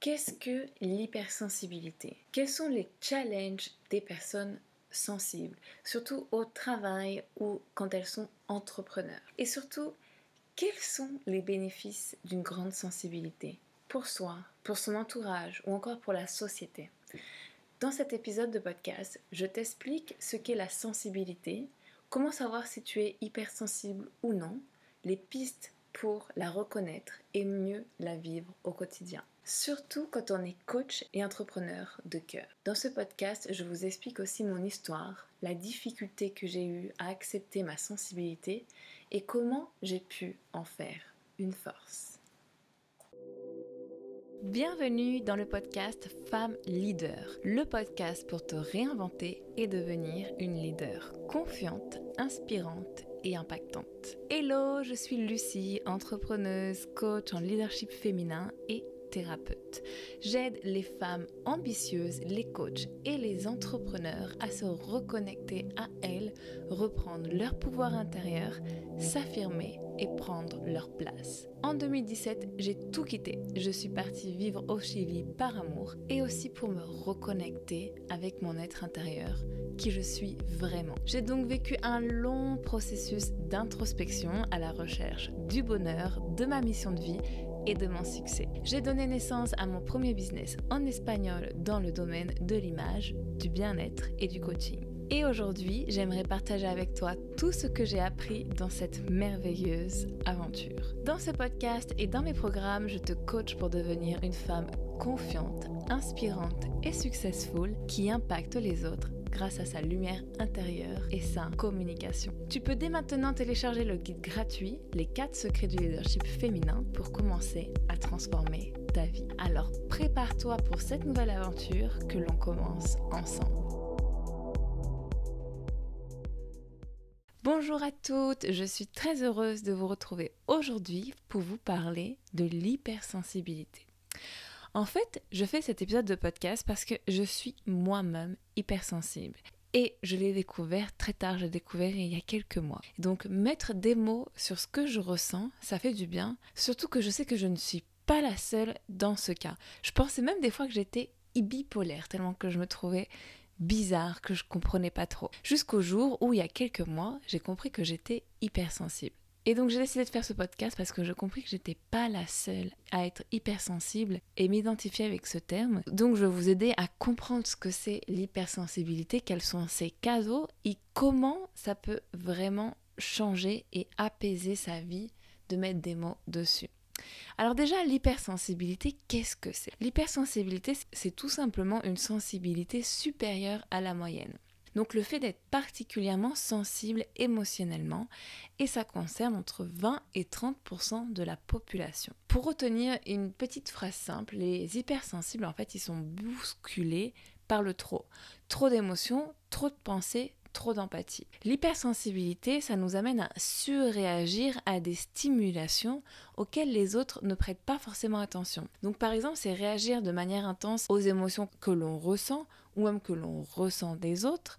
Qu'est-ce que l'hypersensibilité? Quels sont les challenges des personnes sensibles, surtout au travail ou quand elles sont entrepreneurs? Et surtout, quels sont les bénéfices d'une grande sensibilité pour soi, pour son entourage ou encore pour la société? Dans cet épisode de podcast, je t'explique ce qu'est la sensibilité, comment savoir si tu es hypersensible ou non, les pistes pour la reconnaître et mieux la vivre au quotidien. Surtout quand on est coach et entrepreneur de cœur. Dans ce podcast, je vous explique aussi mon histoire, la difficulté que j'ai eue à accepter ma sensibilité et comment j'ai pu en faire une force. Bienvenue dans le podcast Femme Leader, le podcast pour te réinventer et devenir une leader confiante, inspirante et impactante. Hello, je suis Lucie, entrepreneuse, coach en leadership féminin et thérapeute. J'aide les femmes ambitieuses, les coachs et les entrepreneurs à se reconnecter à elles, reprendre leur pouvoir intérieur, s'affirmer et prendre leur place. En 2017, j'ai tout quitté. Je suis partie vivre au Chili par amour et aussi pour me reconnecter avec mon être intérieur, qui je suis vraiment. J'ai donc vécu un long processus d'introspection à la recherche du bonheur, de ma mission de vie et de mon succès. J'ai donné naissance à mon premier business en espagnol dans le domaine de l'image, du bien-être et du coaching. Et aujourd'hui, j'aimerais partager avec toi tout ce que j'ai appris dans cette merveilleuse aventure. Dans ce podcast et dans mes programmes, je te coach pour devenir une femme confiante, inspirante et successful qui impacte les autres grâce à sa lumière intérieure et sa communication. Tu peux dès maintenant télécharger le guide gratuit Les 4 secrets du leadership féminin pour commencer à transformer ta vie. Alors prépare-toi pour cette nouvelle aventure que l'on commence ensemble. Bonjour à toutes, je suis très heureuse de vous retrouver aujourd'hui pour vous parler de l'hypersensibilité. En fait, je fais cet épisode de podcast parce que je suis moi-même hypersensible. Et je l'ai découvert très tard, je l'ai découvert il y a quelques mois. Donc mettre des mots sur ce que je ressens, ça fait du bien. Surtout que je sais que je ne suis pas la seule dans ce cas. Je pensais même des fois que j'étais bipolaire, tellement que je me trouvais bizarre, que je comprenais pas trop. Jusqu'au jour où il y a quelques mois, j'ai compris que j'étais hypersensible. Et donc j'ai décidé de faire ce podcast parce que j'ai compris que j'étais pas la seule à être hypersensible et m'identifier avec ce terme. Donc je vais vous aider à comprendre ce que c'est l'hypersensibilité, quels sont ses casos et comment ça peut vraiment changer et apaiser sa vie de mettre des mots dessus. Alors déjà, l'hypersensibilité, qu'est-ce que c'est? L'hypersensibilité, c'est tout simplement une sensibilité supérieure à la moyenne. Donc le fait d'être particulièrement sensible émotionnellement, et ça concerne entre 20 et 30% de la population. Pour retenir une petite phrase simple, les hypersensibles en fait ils sont bousculés par le trop. Trop d'émotions, trop de pensées, trop d'empathie. L'hypersensibilité, ça nous amène à surréagir à des stimulations auxquelles les autres ne prêtent pas forcément attention. Donc par exemple, c'est réagir de manière intense aux émotions que l'on ressent ou même que l'on ressent des autres.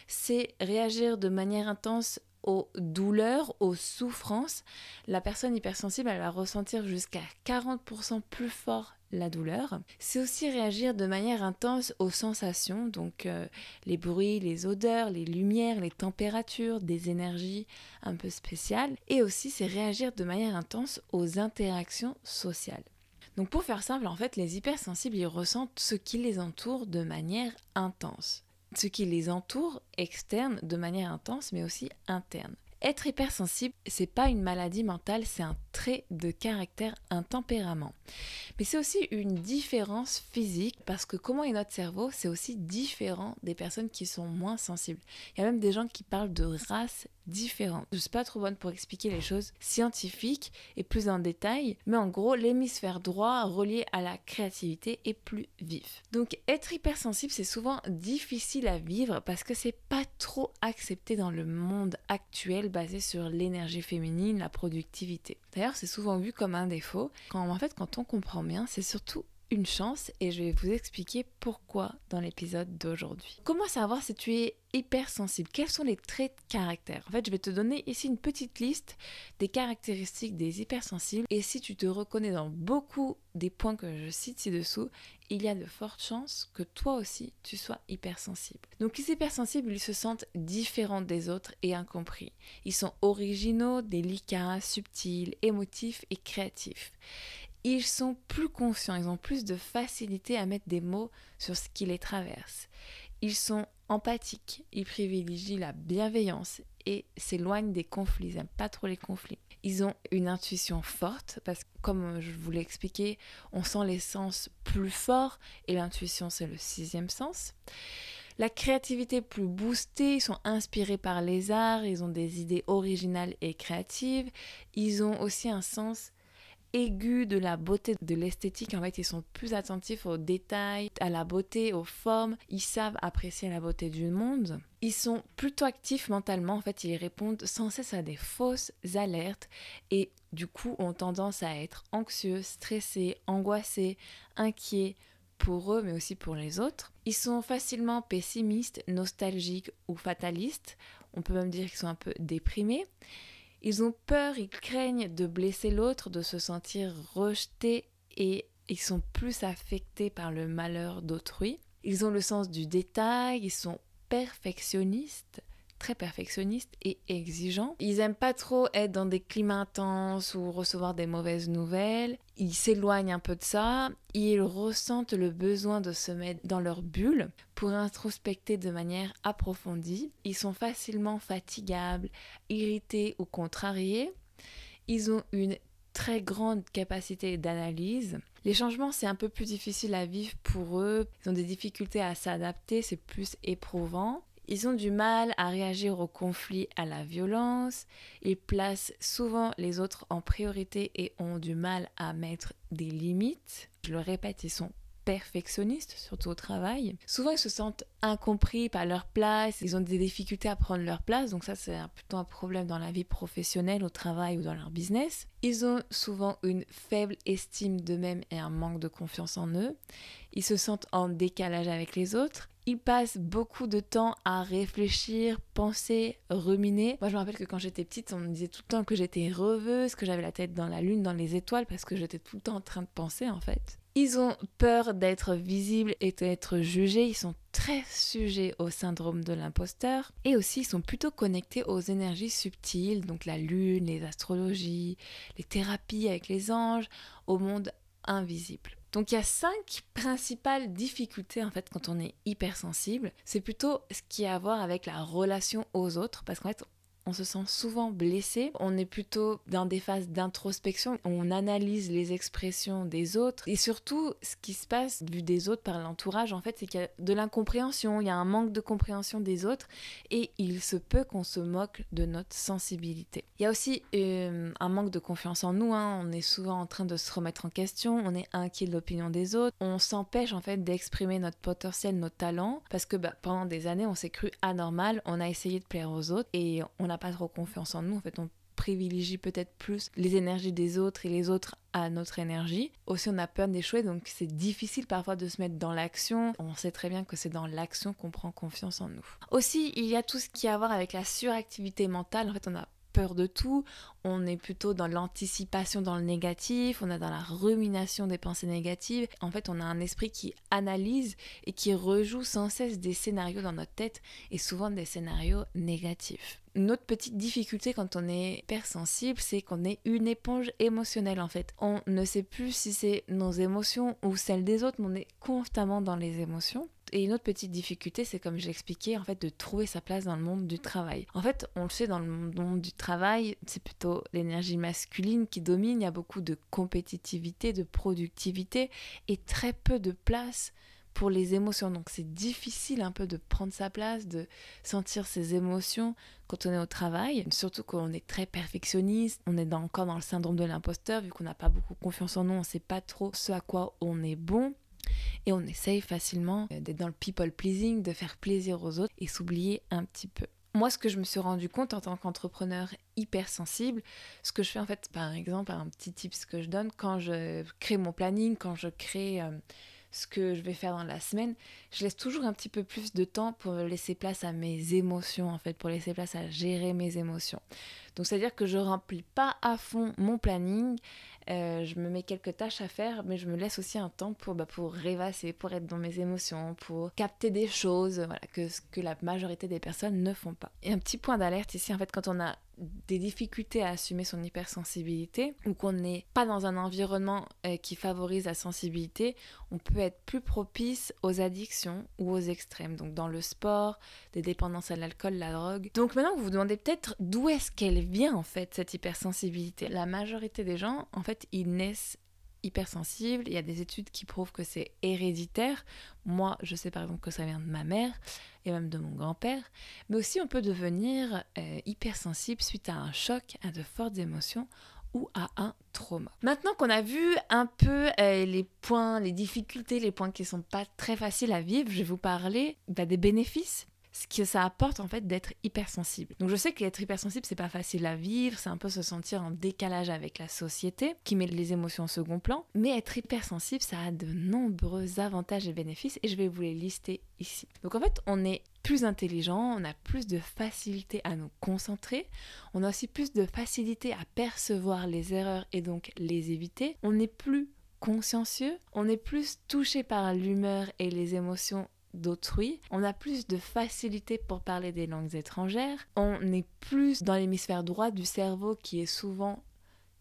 C'est réagir de manière intense aux douleurs, aux souffrances. La personne hypersensible, elle va ressentir jusqu'à 40% plus fort la douleur. C'est aussi réagir de manière intense aux sensations, donc les bruits, les odeurs, les lumières, les températures, des énergies un peu spéciales. Et aussi, c'est réagir de manière intense aux interactions sociales. Donc pour faire simple, en fait, les hypersensibles, ils ressentent ce qui les entoure de manière intense. Ce qui les entoure externe de manière intense, mais aussi interne. Être hypersensible, c'est pas une maladie mentale, c'est un trait de caractère, un tempérament. Mais c'est aussi une différence physique parce que comment est notre cerveau, c'est aussi différent des personnes qui sont moins sensibles. Il y a même des gens qui parlent de races différentes. Je suis pas trop bonne pour expliquer les choses scientifiques et plus en détail, mais en gros, l'hémisphère droit relié à la créativité est plus vif. Donc être hypersensible, c'est souvent difficile à vivre parce que c'est pas trop accepté dans le monde actuel basé sur l'énergie féminine, la productivité. D'ailleurs, c'est souvent vu comme un défaut. Quand on comprend bien, c'est surtout une chance et je vais vous expliquer pourquoi dans l'épisode d'aujourd'hui. Comment savoir si tu es hypersensible? Quels sont les traits de caractère? En fait, je vais te donner ici une petite liste des caractéristiques des hypersensibles et si tu te reconnais dans beaucoup des points que je cite ci-dessous, il y a de fortes chances que toi aussi tu sois hypersensible. Donc les hypersensibles, ils se sentent différents des autres et incompris. Ils sont originaux, délicats, subtils, émotifs et créatifs. Ils sont plus conscients, ils ont plus de facilité à mettre des mots sur ce qui les traverse. Ils sont empathiques, ils privilégient la bienveillance et s'éloignent des conflits, ils n'aiment pas trop les conflits. Ils ont une intuition forte parce que, comme je vous l'ai expliqué, on sent les sens plus forts et l'intuition c'est le 6e sens. La créativité plus boostée, ils sont inspirés par les arts, ils ont des idées originales et créatives. Ils ont aussi un sens aigu de la beauté, de l'esthétique. En fait, ils sont plus attentifs aux détails, à la beauté, aux formes. Ils savent apprécier la beauté du monde. Ils sont plutôt actifs mentalement. En fait, ils répondent sans cesse à des fausses alertes et du coup ont tendance à être anxieux, stressés, angoissés, inquiets pour eux mais aussi pour les autres. Ils sont facilement pessimistes, nostalgiques ou fatalistes. On peut même dire qu'ils sont un peu déprimés. Ils ont peur, ils craignent de blesser l'autre, de se sentir rejetés et ils sont plus affectés par le malheur d'autrui. Ils ont le sens du détail, ils sont perfectionnistes, très perfectionnistes et exigeants. Ils n'aiment pas trop être dans des climats intenses ou recevoir des mauvaises nouvelles. Ils s'éloignent un peu de ça. Ils ressentent le besoin de se mettre dans leur bulle pour introspecter de manière approfondie. Ils sont facilement fatigables, irrités ou contrariés. Ils ont une très grande capacité d'analyse. Les changements, c'est un peu plus difficile à vivre pour eux. Ils ont des difficultés à s'adapter, c'est plus éprouvant. Ils ont du mal à réagir aux conflits, à la violence. Ils placent souvent les autres en priorité et ont du mal à mettre des limites. Je le répète, ils sont perfectionnistes, surtout au travail. Souvent, ils se sentent incompris par leur place. Ils ont des difficultés à prendre leur place. Donc ça, c'est plutôt un problème dans la vie professionnelle, au travail ou dans leur business. Ils ont souvent une faible estime d'eux-mêmes et un manque de confiance en eux. Ils se sentent en décalage avec les autres. Ils passent beaucoup de temps à réfléchir, penser, ruminer. Moi, je me rappelle que quand j'étais petite, on me disait tout le temps que j'étais rêveuse, que j'avais la tête dans la lune, dans les étoiles, parce que j'étais tout le temps en train de penser, en fait. Ils ont peur d'être visibles et d'être jugés. Ils sont très sujets au syndrome de l'imposteur. Et aussi, ils sont plutôt connectés aux énergies subtiles, donc la lune, les astrologies, les thérapies avec les anges, au monde invisible. Donc il y a 5 principales difficultés en fait quand on est hypersensible. C'est plutôt ce qui a à voir avec la relation aux autres parce qu'en fait on se sent souvent blessé, on est plutôt dans des phases d'introspection, on analyse les expressions des autres et surtout ce qui se passe vu des autres par l'entourage en fait c'est qu'il y a de l'incompréhension, il y a un manque de compréhension des autres et il se peut qu'on se moque de notre sensibilité. Il y a aussi un manque de confiance en nous, on est souvent en train de se remettre en question, on est inquiet de l'opinion des autres, on s'empêche en fait d'exprimer notre potentiel, nos talents parce que pendant des années on s'est cru anormal, on a essayé de plaire aux autres et on n'a pas trop confiance en nous. En fait, on privilégie peut-être plus les énergies des autres et les autres à notre énergie. Aussi, on a peur d'échouer, donc c'est difficile parfois de se mettre dans l'action. On sait très bien que c'est dans l'action qu'on prend confiance en nous. Aussi, il y a tout ce qui a à voir avec la suractivité mentale. En fait, on a peur de tout, on est plutôt dans l'anticipation dans le négatif, on est dans la rumination des pensées négatives. En fait, on a un esprit qui analyse et qui rejoue sans cesse des scénarios dans notre tête et souvent des scénarios négatifs. Une autre petite difficulté quand on est hypersensible, c'est qu'on est une éponge émotionnelle en fait. On ne sait plus si c'est nos émotions ou celles des autres, mais on est constamment dans les émotions. Et une autre petite difficulté, c'est comme je l'expliquais, en fait, de trouver sa place dans le monde du travail. En fait, on le sait, dans le monde du travail, c'est plutôt l'énergie masculine qui domine. Il y a beaucoup de compétitivité, de productivité et très peu de place pour les émotions. Donc, c'est difficile un peu de prendre sa place, de sentir ses émotions quand on est au travail. Surtout qu'on est très perfectionniste, on est encore dans le syndrome de l'imposteur, vu qu'on n'a pas beaucoup confiance en nous, on ne sait pas trop ce à quoi on est bon. Et on essaye facilement d'être dans le people pleasing, de faire plaisir aux autres et s'oublier un petit peu. Moi, ce que je me suis rendu compte en tant qu'entrepreneur hypersensible, ce que je fais en fait, par exemple, un petit tips que je donne, quand je crée mon planning, quand je crée ce que je vais faire dans la semaine, je laisse toujours un petit peu plus de temps pour laisser place à mes émotions, en fait, pour laisser place à gérer mes émotions. Donc, c'est-à-dire que je remplis pas à fond mon planning, je me mets quelques tâches à faire, mais je me laisse aussi un temps pour rêvasser, pour être dans mes émotions, pour capter des choses, voilà, que la majorité des personnes ne font pas. Et un petit point d'alerte ici, en fait, quand on a des difficultés à assumer son hypersensibilité ou qu'on n'est pas dans un environnement qui favorise la sensibilité, on peut être plus propice aux addictions ou aux extrêmes, donc dans le sport, des dépendances à l'alcool, la drogue. Donc maintenant vous vous demandez peut-être d'où est-ce qu'elle vient en fait cette hypersensibilité. La majorité des gens en fait ils naissent hypersensibles, il y a des études qui prouvent que c'est héréditaire. Moi, je sais par exemple que ça vient de ma mère et même de mon grand-père, mais aussi on peut devenir hypersensible suite à un choc, à de fortes émotions ou à un trauma. Maintenant qu'on a vu un peu les points, les difficultés, les points qui sont pas très faciles à vivre, je vais vous parler des bénéfices, ce que ça apporte en fait d'être hypersensible. Donc je sais qu'être hypersensible c'est pas facile à vivre, c'est un peu se sentir en décalage avec la société qui met les émotions au second plan, mais être hypersensible ça a de nombreux avantages et bénéfices et je vais vous les lister ici. Donc en fait on est plus intelligent, on a plus de facilité à nous concentrer, on a aussi plus de facilité à percevoir les erreurs et donc les éviter, on est plus consciencieux, on est plus touché par l'humeur et les émotions d'autrui, on a plus de facilité pour parler des langues étrangères, on est plus dans l'hémisphère droit du cerveau qui est souvent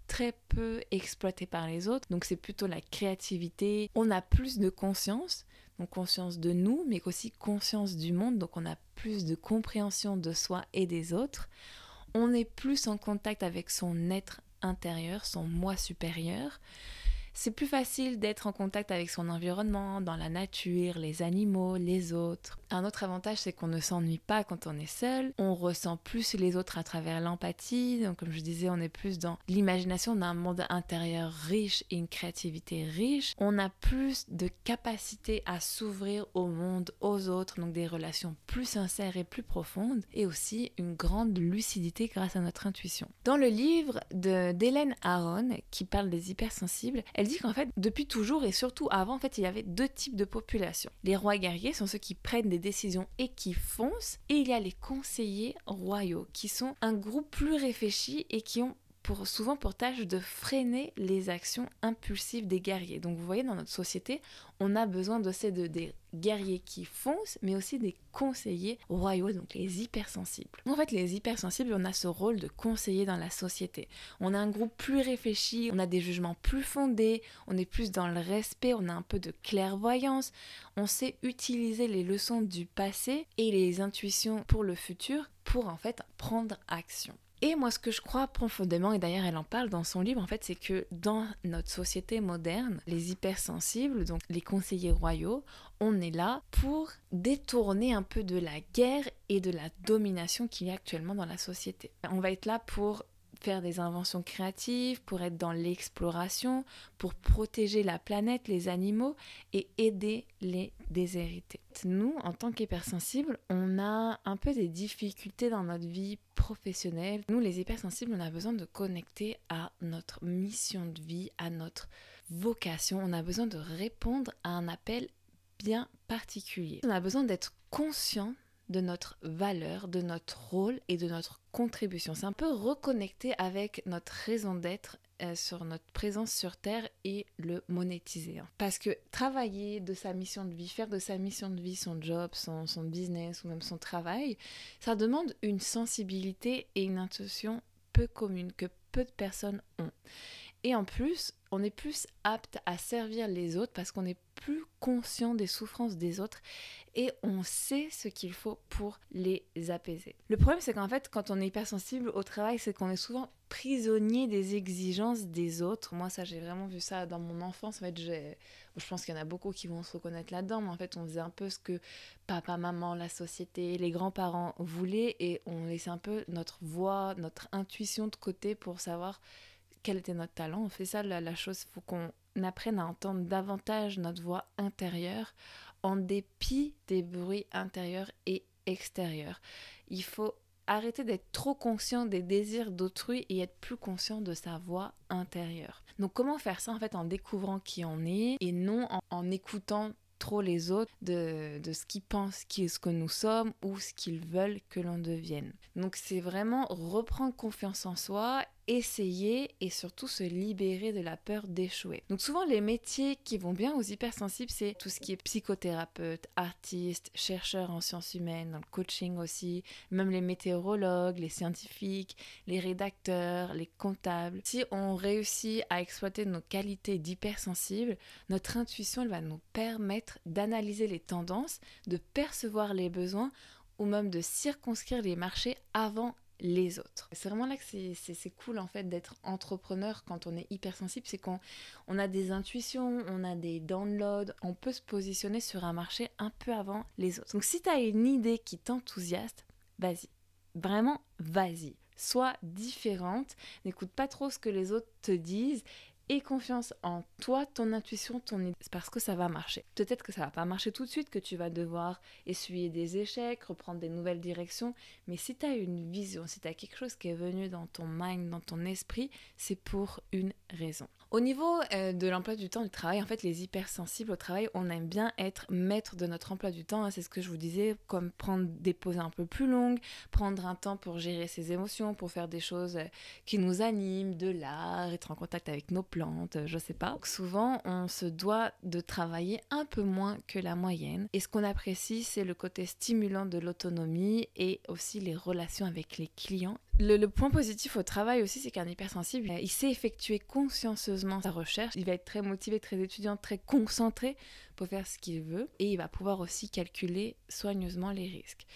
très peu exploité par les autres, donc c'est plutôt la créativité, on a plus de conscience, donc conscience de nous, mais aussi conscience du monde, donc on a plus de compréhension de soi et des autres, on est plus en contact avec son être intérieur, son moi supérieur. C'est plus facile d'être en contact avec son environnement, dans la nature, les animaux, les autres. Un autre avantage, c'est qu'on ne s'ennuie pas quand on est seul. On ressent plus les autres à travers l'empathie. Donc, comme je disais, on est plus dans l'imagination d'un monde intérieur riche et une créativité riche. On a plus de capacité à s'ouvrir au monde, aux autres, donc des relations plus sincères et plus profondes. Et aussi une grande lucidité grâce à notre intuition. Dans le livre d'Hélène Aron, qui parle des hypersensibles, elle dit qu'en fait, depuis toujours et surtout avant, en fait, il y avait deux types de populations. Les rois guerriers sont ceux qui prennent des décisions et qui foncent, et il y a les conseillers royaux, qui sont un groupe plus réfléchi et qui ont souvent pour tâche de freiner les actions impulsives des guerriers. Donc vous voyez, dans notre société, on a besoin des guerriers qui foncent, mais aussi des conseillers royaux, donc les hypersensibles. En fait, les hypersensibles, on a ce rôle de conseiller dans la société. On a un groupe plus réfléchi, on a des jugements plus fondés, on est plus dans le respect, on a un peu de clairvoyance, on sait utiliser les leçons du passé et les intuitions pour le futur pour en fait prendre action. Et moi, ce que je crois profondément, et d'ailleurs elle en parle dans son livre, en fait, c'est que dans notre société moderne, les hypersensibles, donc les conseillers royaux, on est là pour détourner un peu de la guerre et de la domination qu'il y a actuellement dans la société. On va être là pour faire des inventions créatives, pour être dans l'exploration, pour protéger la planète, les animaux et aider les déshérités. Nous, en tant qu'hypersensibles, on a un peu des difficultés dans notre vie professionnelle. Nous, les hypersensibles, on a besoin de connecter à notre mission de vie, à notre vocation. On a besoin de répondre à un appel bien particulier. On a besoin d'être conscient de notre valeur, de notre rôle et de notre contribution. C'est un peu reconnecter avec notre raison d'être sur notre présence sur Terre et le monétiser. Parce que travailler de sa mission de vie, faire de sa mission de vie son job, son business ou même son travail, ça demande une sensibilité et une intuition peu commune que peu de personnes ont. Et en plus, on est plus apte à servir les autres parce qu'on est plus conscient des souffrances des autres et on sait ce qu'il faut pour les apaiser. Le problème, c'est qu'en fait, quand on est hypersensible au travail, c'est qu'on est souvent prisonnier des exigences des autres. Moi, ça, j'ai vraiment vu ça dans mon enfance. En fait, je pense qu'il y en a beaucoup qui vont se reconnaître là-dedans, mais en fait, on faisait un peu ce que papa, maman, la société, les grands-parents voulaient et on laissait un peu notre voix, notre intuition de côté pour savoir quel était notre talent. On fait ça, la chose, il faut qu'on apprenne à entendre davantage notre voix intérieure en dépit des bruits intérieurs et extérieurs. Il faut arrêter d'être trop conscient des désirs d'autrui et être plus conscient de sa voix intérieure. Donc comment faire ça en fait en découvrant qui on est et non en écoutant trop les autres de ce qu'ils pensent, ce que nous sommes ou ce qu'ils veulent que l'on devienne. Donc c'est vraiment reprendre confiance en soi, essayer et surtout se libérer de la peur d'échouer. Donc souvent les métiers qui vont bien aux hypersensibles, c'est tout ce qui est psychothérapeute, artiste, chercheur en sciences humaines, dans le coaching aussi, même les météorologues, les scientifiques, les rédacteurs, les comptables. Si on réussit à exploiter nos qualités d'hypersensibles, notre intuition elle va nous permettre d'analyser les tendances, de percevoir les besoins ou même de circonscrire les marchés avant les autres. C'est vraiment là que c'est cool en fait d'être entrepreneur quand on est hypersensible, c'est qu'on a des intuitions, on a des downloads, on peut se positionner sur un marché un peu avant les autres. Donc si tu as une idée qui t'enthousiaste, vas-y. Vraiment, vas-y. Sois différente, n'écoute pas trop ce que les autres te disent. Aie confiance en toi, ton intuition, ton idée. C'est parce que ça va marcher. Peut-être que ça va pas marcher tout de suite, que tu vas devoir essuyer des échecs, reprendre des nouvelles directions. Mais si tu as une vision, si tu as quelque chose qui est venu dans ton mind, dans ton esprit, c'est pour une raison. Au niveau de l'emploi du temps du travail, en fait, les hypersensibles au travail, on aime bien être maître de notre emploi du temps. Hein, c'est ce que je vous disais, comme prendre des pauses un peu plus longues, prendre un temps pour gérer ses émotions, pour faire des choses qui nous animent, de l'art, être en contact avec nos plantes, je sais pas. Donc souvent, on se doit de travailler un peu moins que la moyenne. Et ce qu'on apprécie, c'est le côté stimulant de l'autonomie et aussi les relations avec les clients. Le point positif au travail aussi, c'est qu'un hypersensible, il sait effectuer consciencieusement sa recherche. Il va être très motivé, très étudiant, très concentré pour faire ce qu'il veut. Et il va pouvoir aussi calculer soigneusement les risques.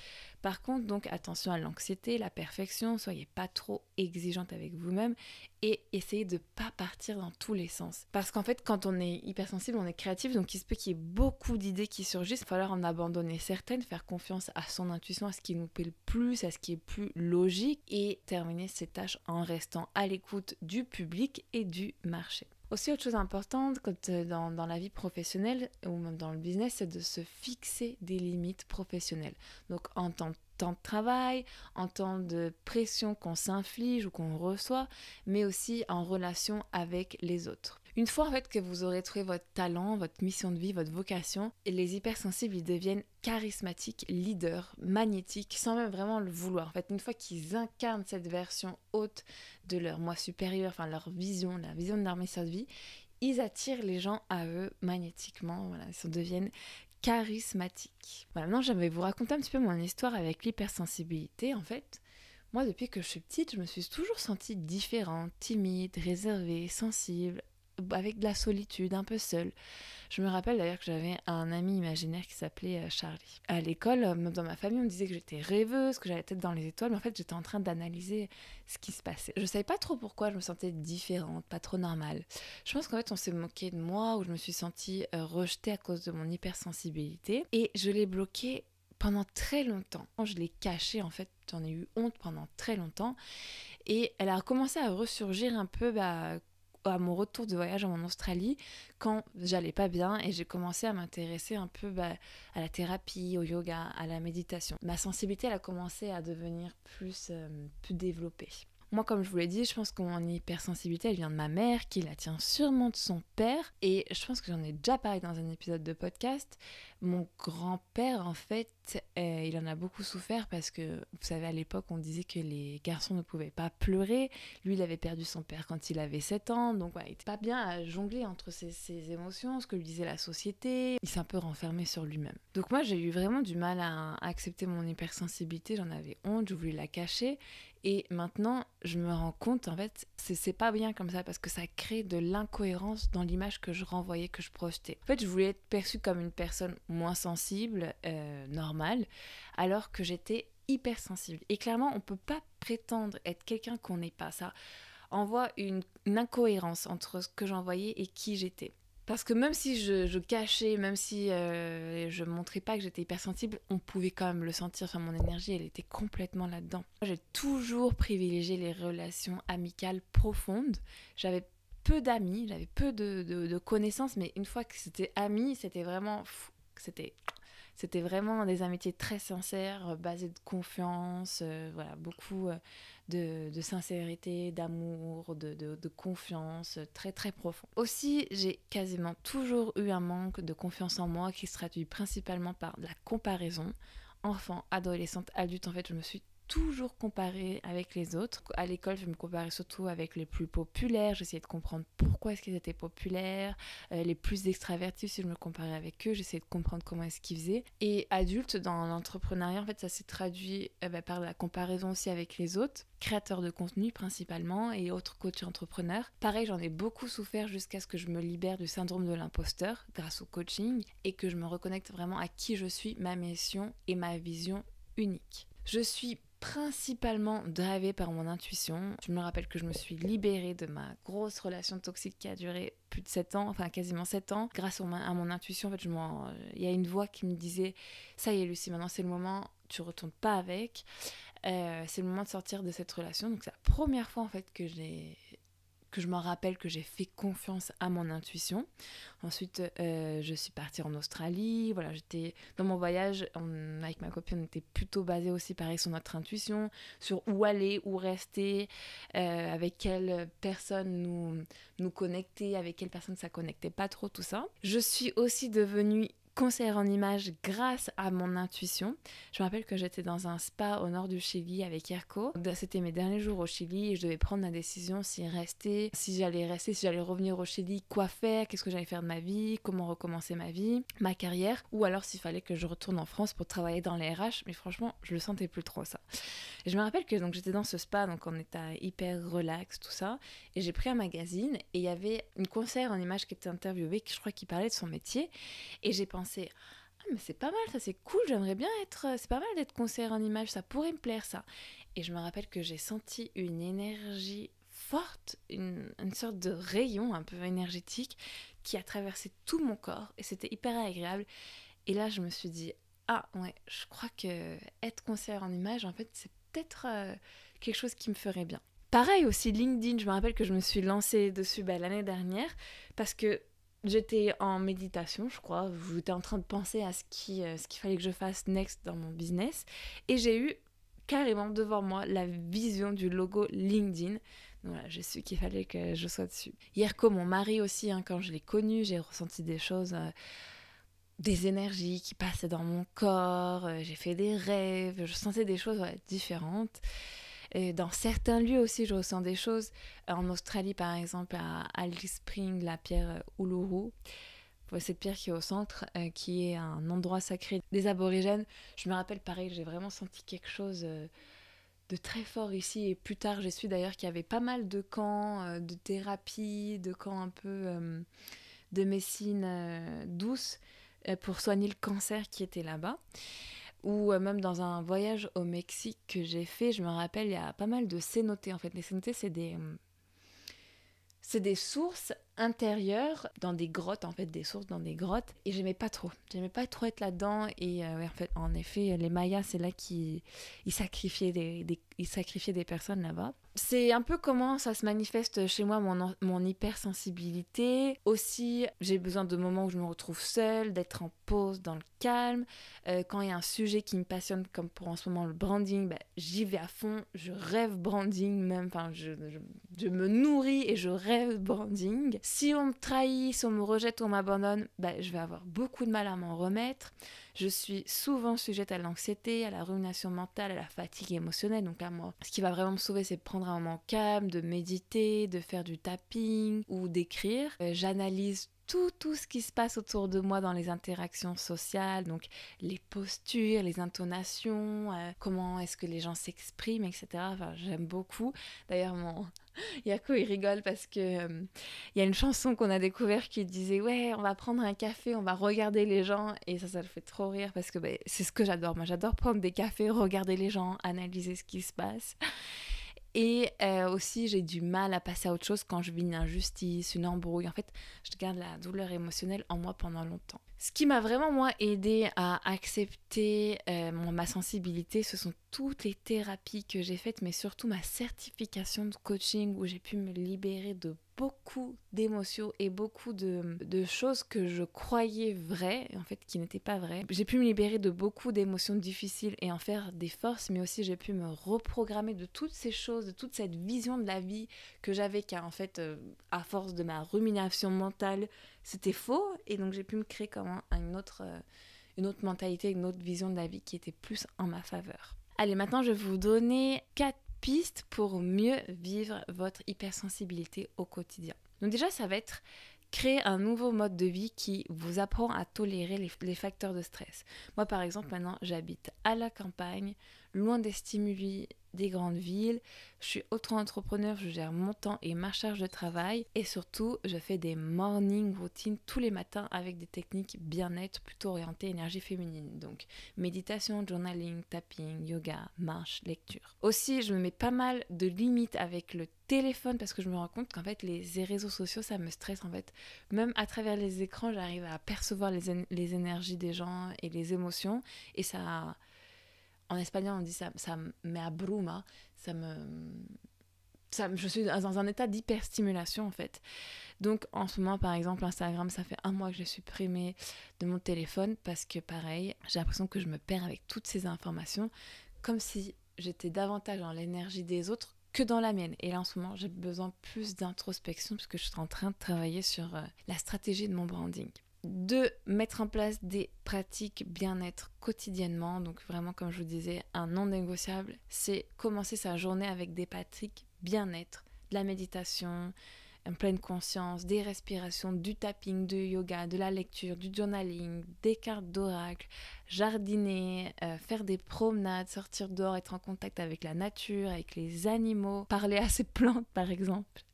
Par contre, donc attention à l'anxiété, la perfection, soyez pas trop exigeante avec vous-même et essayez de pas partir dans tous les sens. Parce qu'en fait, quand on est hypersensible, on est créatif, donc il se peut qu'il y ait beaucoup d'idées qui surgissent. Il va falloir en abandonner certaines, faire confiance à son intuition, à ce qui nous plaît le plus, à ce qui est plus logique et terminer ses tâches en restant à l'écoute du public et du marché. Aussi, autre chose importante dans la vie professionnelle ou même dans le business, c'est de se fixer des limites professionnelles. Donc en temps de travail, en temps de pression qu'on s'inflige ou qu'on reçoit, mais aussi en relation avec les autres. Une fois en fait que vous aurez trouvé votre talent, votre mission de vie, votre vocation, les hypersensibles ils deviennent charismatiques, leaders, magnétiques, sans même vraiment le vouloir. En fait, une fois qu'ils incarnent cette version haute de leur moi supérieur, enfin leur vision, la vision de leur mission de vie, ils attirent les gens à eux magnétiquement, voilà, ils deviennent charismatiques. Voilà, maintenant, je vais vous raconter un petit peu mon histoire avec l'hypersensibilité. En fait, moi, depuis que je suis petite, je me suis toujours sentie différente, timide, réservée, sensible, avec de la solitude, un peu seule. Je me rappelle d'ailleurs que j'avais un ami imaginaire qui s'appelait Charlie. À l'école, même dans ma famille, on me disait que j'étais rêveuse, que j'avais la tête dans les étoiles, mais en fait, j'étais en train d'analyser ce qui se passait. Je savais pas trop pourquoi je me sentais différente, pas trop normale. Je pense qu'en fait, on s'est moqué de moi, ou je me suis sentie rejetée à cause de mon hypersensibilité, et je l'ai bloquée pendant très longtemps. Je l'ai cachée, en fait, j'en ai eu honte pendant très longtemps, et elle a commencé à ressurgir un peu, à mon retour de voyage en Australie, quand j'allais pas bien et j'ai commencé à m'intéresser un peu à la thérapie, au yoga, à la méditation. Ma sensibilité elle a commencé à devenir plus développée. Moi, comme je vous l'ai dit, je pense que mon hypersensibilité, elle vient de ma mère, qui la tient sûrement de son père. Et je pense que j'en ai déjà parlé dans un épisode de podcast. Mon grand-père, en fait, il en a beaucoup souffert parce que, vous savez, à l'époque, on disait que les garçons ne pouvaient pas pleurer. Lui, il avait perdu son père quand il avait 7 ans. Donc, voilà, il n'était pas bien à jongler entre ses émotions, ce que lui disait la société. Il s'est un peu renfermé sur lui-même. Donc, moi, j'ai eu vraiment du mal à accepter mon hypersensibilité. J'en avais honte, je voulais la cacher. Et maintenant, je me rends compte, en fait, c'est pas bien comme ça parce que ça crée de l'incohérence dans l'image que je renvoyais, que je projetais. En fait, je voulais être perçue comme une personne moins sensible, normale, alors que j'étais hypersensible. Et clairement, on peut pas prétendre être quelqu'un qu'on n'est pas. Ça envoie une incohérence entre ce que j'envoyais et qui j'étais. Parce que même si je cachais, même si je montrais pas que j'étais hypersensible, on pouvait quand même le sentir. Enfin, mon énergie, elle était complètement là-dedans. J'ai toujours privilégié les relations amicales profondes. J'avais peu d'amis, j'avais peu de connaissances, mais une fois que c'était amis, c'était vraiment... C'était vraiment des amitiés très sincères, basées de confiance, voilà, beaucoup de sincérité, d'amour, de confiance, très très profond. Aussi, j'ai quasiment toujours eu un manque de confiance en moi qui se traduit principalement par la comparaison. Enfant, adolescente, adulte, en fait, je me suis toujours comparée avec les autres. À l'école, je me comparais surtout avec les plus populaires. J'essayais de comprendre pourquoi est-ce qu'ils étaient populaires. Les plus extravertis, si je me comparais avec eux, j'essayais de comprendre comment est-ce qu'ils faisaient. Et adulte, dans l'entrepreneuriat, en fait, ça s'est traduit par la comparaison aussi avec les autres, créateurs de contenu principalement et autres coachs entrepreneurs. Pareil, j'en ai beaucoup souffert jusqu'à ce que je me libère du syndrome de l'imposteur grâce au coaching et que je me reconnecte vraiment à qui je suis, ma mission et ma vision unique. Je suis principalement drivée par mon intuition. Je me rappelle que je me suis libérée de ma grosse relation toxique qui a duré plus de 7 ans, enfin quasiment 7 ans. Grâce à mon intuition, en fait, il y a une voix qui me disait « Ça y est Lucie, maintenant c'est le moment, tu retournes pas avec. C'est le moment de sortir de cette relation. » Donc c'est la première fois en fait que je me rappelle que j'ai fait confiance à mon intuition. Ensuite, je suis partie en Australie. Voilà, j'étais dans mon voyage avec ma copine, on était plutôt basé aussi pareil sur notre intuition, sur où aller, où rester, avec quelle personne nous connecter, avec quelle personne ça connectait pas trop, tout ça. Je suis aussi devenue conseillère en images grâce à mon intuition. Je me rappelle que j'étais dans un spa au nord du Chili avec Erko. C'était mes derniers jours au Chili et je devais prendre la décision si j'allais revenir au Chili, quoi faire, qu'est-ce que j'allais faire de ma vie, comment recommencer ma vie, ma carrière, ou alors s'il fallait que je retourne en France pour travailler dans les RH, mais franchement, je le sentais plus trop ça. Et je me rappelle que donc, j'étais dans ce spa, donc on était hyper relax, tout ça, et j'ai pris un magazine et il y avait une conseillère en images qui était interviewée, qui je crois qui parlait de son métier, et j'ai pensé ah mais c'est pas mal ça, c'est cool, j'aimerais bien c'est pas mal d'être conseillère en images, ça pourrait me plaire ça. Et je me rappelle que j'ai senti une énergie forte, une sorte de rayon un peu énergétique qui a traversé tout mon corps et c'était hyper agréable. Et là je me suis dit ah ouais, je crois que être conseillère en images en fait c'est peut-être quelque chose qui me ferait bien. Pareil aussi LinkedIn, je me rappelle que je me suis lancée dessus l'année dernière parce que j'étais en méditation, je crois. J'étais en train de penser à ce qu'il fallait que je fasse next dans mon business. Et j'ai eu carrément devant moi la vision du logo LinkedIn. Donc voilà, j'ai su qu'il fallait que je sois dessus. Yerko, mon mari aussi, quand je l'ai connu, j'ai ressenti des choses, des énergies qui passaient dans mon corps. J'ai fait des rêves, je sentais des choses différentes. Et dans certains lieux aussi, je ressens des choses. En Australie, par exemple, à Alice Spring, la pierre Uluru, cette pierre qui est au centre, qui est un endroit sacré des aborigènes. Je me rappelle, pareil, j'ai vraiment senti quelque chose de très fort ici. Et plus tard, j'ai su d'ailleurs qu'il y avait pas mal de camps de thérapie, de camps un peu de médecine douce pour soigner le cancer qui était là-bas. Ou même dans un voyage au Mexique que j'ai fait, je me rappelle, il y a pas mal de cénotés. En fait, les cénotés, c'est des sources intérieures dans des grottes, en fait, des sources dans des grottes. Et j'aimais pas trop être là-dedans. Et ouais, en effet, les Mayas, c'est là qu'ils sacrifiaient des personnes là-bas. C'est un peu comment ça se manifeste chez moi, mon hypersensibilité. Aussi, j'ai besoin de moments où je me retrouve seule, d'être en pause, dans le calme. Quand il y a un sujet qui me passionne, comme pour en ce moment le branding, j'y vais à fond. Je rêve branding même. Enfin, je me nourris et je rêve branding. Si on me trahit, si on me rejette ou on m'abandonne, je vais avoir beaucoup de mal à m'en remettre. Je suis souvent sujette à l'anxiété, à la rumination mentale, à la fatigue émotionnelle. Donc là, moi, ce qui va vraiment me sauver, c'est de prendre un moment calme, de méditer, de faire du tapping ou d'écrire. J'analyse tout ce qui se passe autour de moi dans les interactions sociales, donc les postures, les intonations, comment est-ce que les gens s'expriment, etc. Enfin, j'aime beaucoup. D'ailleurs, Yako, il rigole parce que y a une chanson qu'on a découverte qui disait « Ouais, on va prendre un café, on va regarder les gens » et ça le fait trop rire parce que c'est ce que j'adore. Moi, j'adore prendre des cafés, regarder les gens, analyser ce qui se passe. Et aussi, j'ai du mal à passer à autre chose quand je vis une injustice, une embrouille. En fait, je garde la douleur émotionnelle en moi pendant longtemps. Ce qui m'a vraiment, moi, aidé à accepter ma sensibilité, ce sont toutes les thérapies que j'ai faites, mais surtout ma certification de coaching où j'ai pu me libérer de beaucoup d'émotions et beaucoup de choses que je croyais vraies, en fait qui n'étaient pas vraies. J'ai pu me libérer de beaucoup d'émotions difficiles et en faire des forces, mais aussi j'ai pu me reprogrammer de toutes ces choses, de toute cette vision de la vie que j'avais, car en fait, à force de ma rumination mentale, c'était faux, et donc j'ai pu me créer comme une autre mentalité, une autre vision de la vie qui était plus en ma faveur. Allez, maintenant je vais vous donner 4 pistes pour mieux vivre votre hypersensibilité au quotidien. Donc déjà, ça va être créer un nouveau mode de vie qui vous apprend à tolérer les facteurs de stress. Moi, par exemple, maintenant, j'habite à la campagne, loin des stimuli des grandes villes. Je suis auto-entrepreneur, je gère mon temps et ma charge de travail. Et surtout, je fais des morning routines tous les matins avec des techniques bien-être plutôt orientées énergie féminine. Donc, méditation, journaling, tapping, yoga, marche, lecture. Aussi, je me mets pas mal de limites avec le téléphone parce que je me rends compte qu'en fait, les réseaux sociaux, ça me stresse en fait. Même à travers les écrans, j'arrive à percevoir les énergies des gens et les émotions. Et ça... En espagnol, on dit ça me abruma, je suis dans un état d'hyperstimulation en fait. Donc en ce moment, par exemple, Instagram, ça fait 1 mois que j'ai supprimé de mon téléphone parce que pareil, j'ai l'impression que je me perds avec toutes ces informations, comme si j'étais davantage dans l'énergie des autres que dans la mienne. Et là en ce moment, j'ai besoin plus d'introspection parce que je suis en train de travailler sur la stratégie de mon branding. 2, mettre en place des pratiques bien-être quotidiennement. Donc vraiment, comme je vous disais, un non négociable, c'est commencer sa journée avec des pratiques bien-être, de la méditation, en pleine conscience, des respirations, du tapping, du yoga, de la lecture, du journaling, des cartes d'oracle, jardiner, faire des promenades, sortir dehors, être en contact avec la nature, avec les animaux, parler à ses plantes par exemple.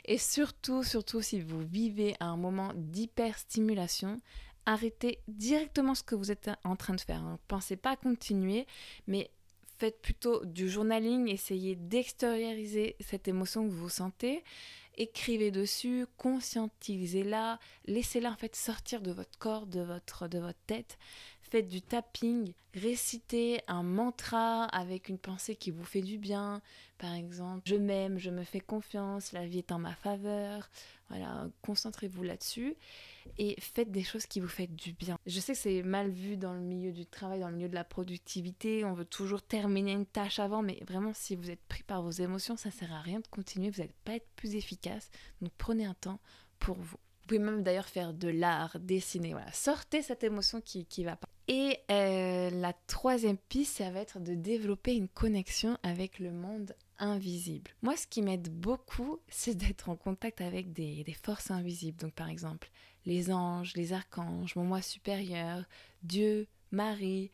Et surtout, si vous vivez un moment d'hyperstimulation, arrêtez directement ce que vous êtes en train de faire. Ne pensez pas à continuer, mais faites plutôt du journaling, essayez d'extérioriser cette émotion que vous sentez, écrivez dessus, conscientisez-la, laissez-la en fait sortir de votre corps, de votre tête. Faites du tapping, récitez un mantra avec une pensée qui vous fait du bien. Par exemple, je m'aime, je me fais confiance, la vie est en ma faveur. Voilà, concentrez-vous là-dessus et faites des choses qui vous font du bien. Je sais que c'est mal vu dans le milieu du travail, dans le milieu de la productivité. On veut toujours terminer une tâche avant, mais vraiment, si vous êtes pris par vos émotions, ça ne sert à rien de continuer. Vous n'allez pas être plus efficace. Donc prenez un temps pour vous. Vous pouvez même d'ailleurs faire de l'art, dessiner, voilà. Sortez cette émotion qui va pas. Et la 3e piste, ça va être de développer une connexion avec le monde invisible. Moi, ce qui m'aide beaucoup, c'est d'être en contact avec des forces invisibles. Donc par exemple, les anges, les archanges, mon moi supérieur, Dieu, Marie,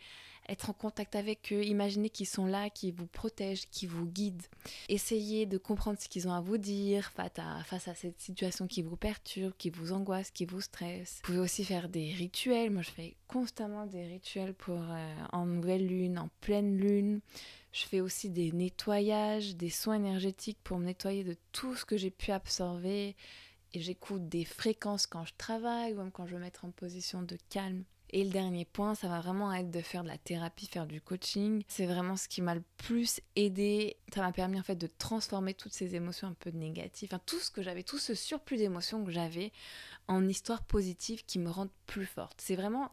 être en contact avec eux, imaginer qu'ils sont là, qu'ils vous protègent, qu'ils vous guident. Essayez de comprendre ce qu'ils ont à vous dire face à cette situation qui vous perturbe, qui vous angoisse, qui vous stresse. Vous pouvez aussi faire des rituels. Moi, je fais constamment des rituels pour en nouvelle lune, en pleine lune. Je fais aussi des nettoyages, des soins énergétiques pour me nettoyer de tout ce que j'ai pu absorber. Et j'écoute des fréquences quand je travaille ou même quand je veux me mettre en position de calme. Et le dernier point, ça va vraiment être de faire de la thérapie, faire du coaching. C'est vraiment ce qui m'a le plus aidé. Ça m'a permis en fait de transformer toutes ces émotions un peu négatives, enfin tout ce surplus d'émotions que j'avais en histoires positives qui me rendent plus forte. C'est vraiment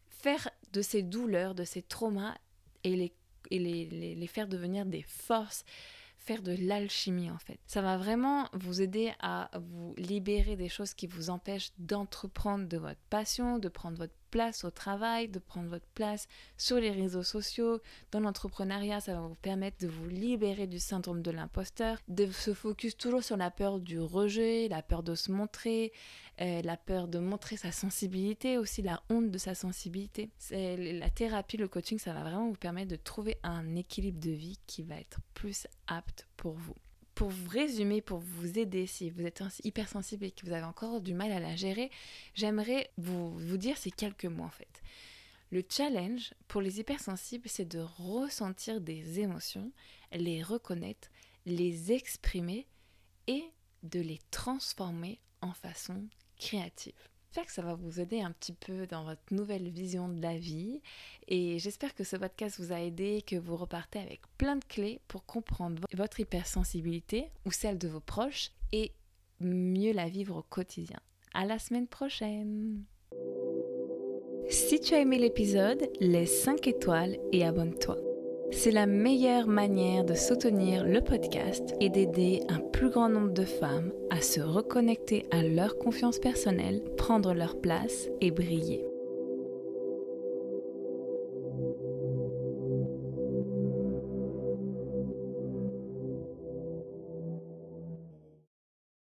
faire de ces douleurs, de ces traumas et les faire devenir des forces, faire de l'alchimie en fait. Ça va vraiment vous aider à vous libérer des choses qui vous empêchent d'entreprendre de votre passion, de prendre votre place au travail, de prendre votre place sur les réseaux sociaux, dans l'entrepreneuriat. Ça va vous permettre de vous libérer du syndrome de l'imposteur, de se focus toujours sur la peur du rejet, la peur de se montrer, la peur de montrer sa sensibilité, aussi la honte de sa sensibilité. La thérapie, le coaching, ça va vraiment vous permettre de trouver un équilibre de vie qui va être plus apte pour vous. Pour vous résumer, pour vous aider, si vous êtes hypersensible et que vous avez encore du mal à la gérer, j'aimerais vous dire ces quelques mots en fait. Le challenge pour les hypersensibles, c'est de ressentir des émotions, les reconnaître, les exprimer et de les transformer en façon créative. J'espère que ça va vous aider un petit peu dans votre nouvelle vision de la vie et j'espère que ce podcast vous a aidé, que vous repartez avec plein de clés pour comprendre votre hypersensibilité ou celle de vos proches et mieux la vivre au quotidien. À la semaine prochaine! Si tu as aimé l'épisode, laisse 5 étoiles et abonne-toi. C'est la meilleure manière de soutenir le podcast et d'aider un plus grand nombre de femmes à se reconnecter à leur confiance personnelle, prendre leur place et briller.